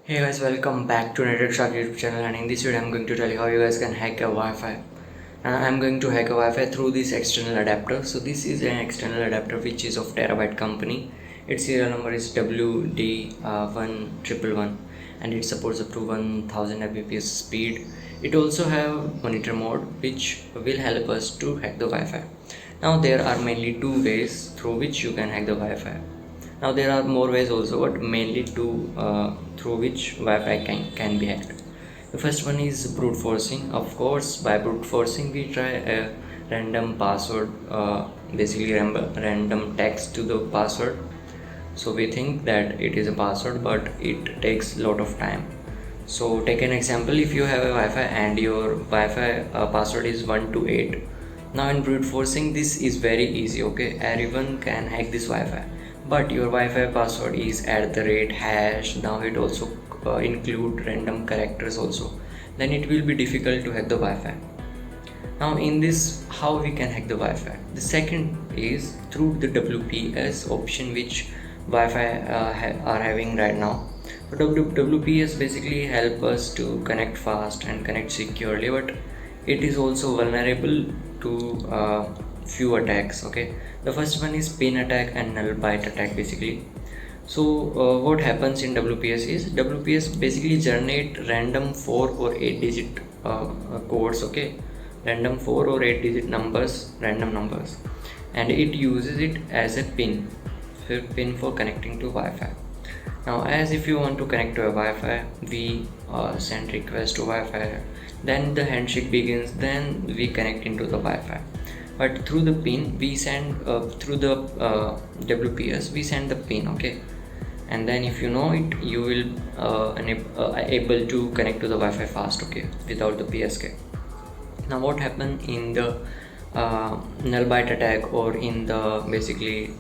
Hey guys, welcome back to Nethaxstark YouTube channel, and in this video I'm going to tell you how you guys can hack a Wi-Fi. I'm going to hack a Wi-Fi through this external adapter. So this is an external adapter which is of Terabyte company. Its serial number is WD1111 and it supports up to 1000 Mbps speed. It also have monitor mode which will help us to hack the Wi-Fi. Now there are mainly two ways through which you can hack the Wi-Fi. Now there are more ways also, but mainly two through which Wi-Fi can be hacked. The first one is brute forcing. Of course, by brute forcing we try a random password, basically random text to the password. So we think that it is a password, but it takes a lot of time. So take an example, if you have a Wi-Fi and your Wi-Fi password is 128. Now in brute forcing this is very easy, okay, everyone can hack this Wi-Fi, but your Wi-Fi password is @#. Now it also include random characters also, then it will be difficult to hack the Wi-Fi. Now in this, how we can hack the Wi-Fi? The second is through the WPS option which Wi-Fi are having right now. So WPS basically help us to connect fast and connect securely, but it is also vulnerable to few attacks. Okay, the first one is pin attack and null byte attack basically. So what happens in WPS is WPS basically generate random 4 or 8 digit codes, okay, random 4 or 8 digit numbers, random numbers, and it uses it as a pin for connecting to Wi-Fi. Now as if you want to connect to a Wi-Fi, we send request to Wi-Fi, then the handshake begins, then we connect into the Wi-Fi. But through the pin we send through the WPS we send the pin, okay, and then if you know it, you will able to connect to the Wi-Fi fast, okay, without the PSK. Now what happened in the null byte attack or in the basically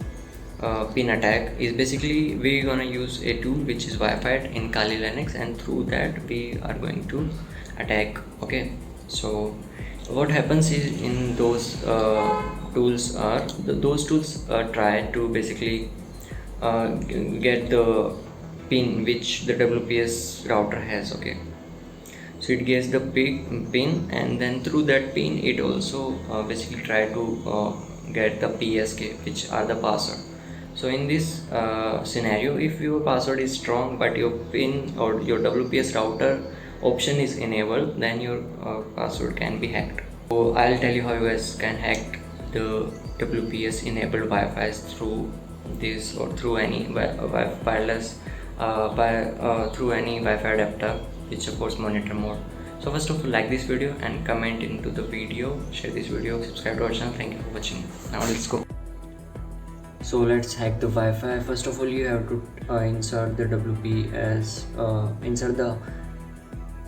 pin attack is basically we're gonna use a tool which is Wi-Fi in Kali Linux, and through that we are going to attack, okay. So what happens is in those tools are those tools try to basically get the pin which the WPS router has, okay. So it gets the pin, and then through that pin it also basically try to get the PSK, which are the password. So in this scenario, if your password is strong but your pin or your WPS router option is enabled, then your password can be hacked. So I'll tell you how you guys can hack the WPS enabled Wi-Fi through this or through any wireless through any Wi-Fi adapter which supports monitor mode. So first of all, like this video and comment into the video, share this video, subscribe to our channel. Thank you for watching. Now let's go. So let's hack the Wi-Fi. First of all, you have to insert the WPS, insert the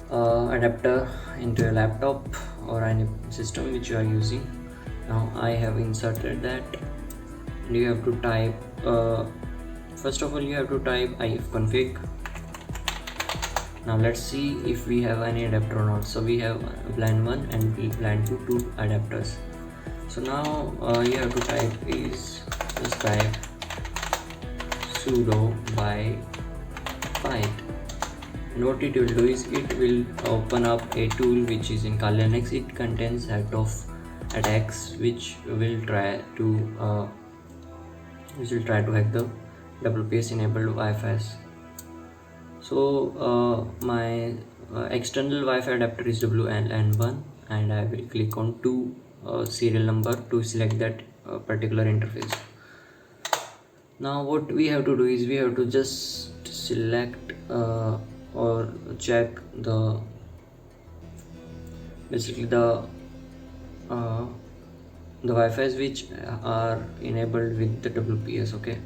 adapter into your laptop or any system which you are using. Now I have inserted that, and you have to type first of all you have to type ifconfig. Now let's see if we have any adapter or not. So we have plan 1 and plan 2, two adapters. So now you have to type is just type sudo Wi-Fi, and what it will do is it will open up a tool which is in Kali Linux. It contains set of attacks which will try to hack the WPS enabled Wi-Fi's. So my external Wi-Fi adapter is WLN1, and I will click on to serial number to select that particular interface. Now what we have to do is we have to just select or check the basically the Wi-Fi's which are enabled with the WPS, okay.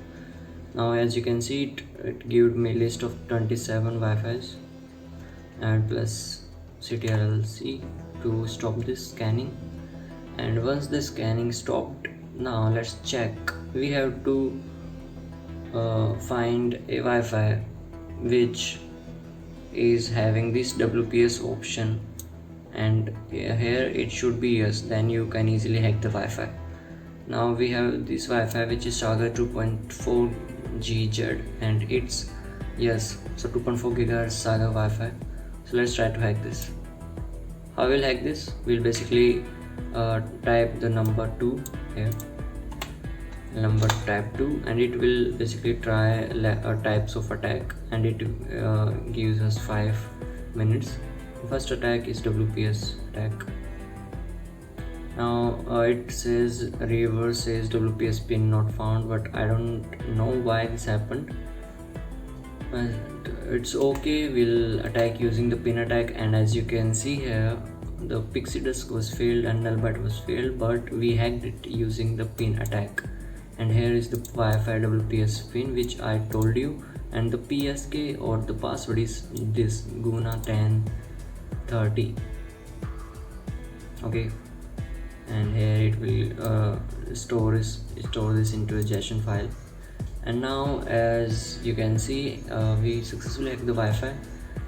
Now as you can see, it gives me a list of 27 Wi-Fi's and plus ctrl+C to stop this scanning. And once the scanning stopped, now let's check. We have to find a Wi-Fi which is having this WPS option, and here it should be yes, then you can easily hack the Wi-Fi. Now we have this Wi-Fi which is Saga 2.4 GZ, and its Yes, so 2.4 gigahertz Saga Wi-Fi. So let's try to hack this. How we'll hack this? We'll basically type the number 2 here, number type 2, and it will basically try types of attack, and it gives us 5 minutes. First attack is WPS attack. Now it says reverse says WPS pin not found, but I don't know why this happened. But it's okay, we'll attack using the pin attack, and as you can see here, the pixie disk was failed and nullbyte was failed, but we hacked it using the pin attack. And here is the Wi-Fi WPS pin which I told you, and the PSK or the password is this Guna 1030. Okay, and here it will store this into a JSON file. And now as you can see, we successfully hacked the Wi-Fi.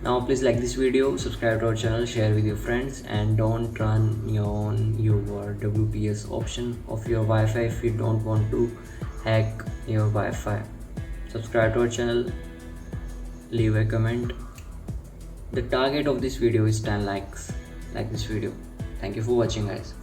Now please like this video, subscribe to our channel, share with your friends, and don't turn on your WPS option of your Wi-Fi if you don't want to hack your Wi-Fi. Subscribe to our channel, leave a comment. The target of this video is 10 likes. Like this video. Thank you for watching, guys.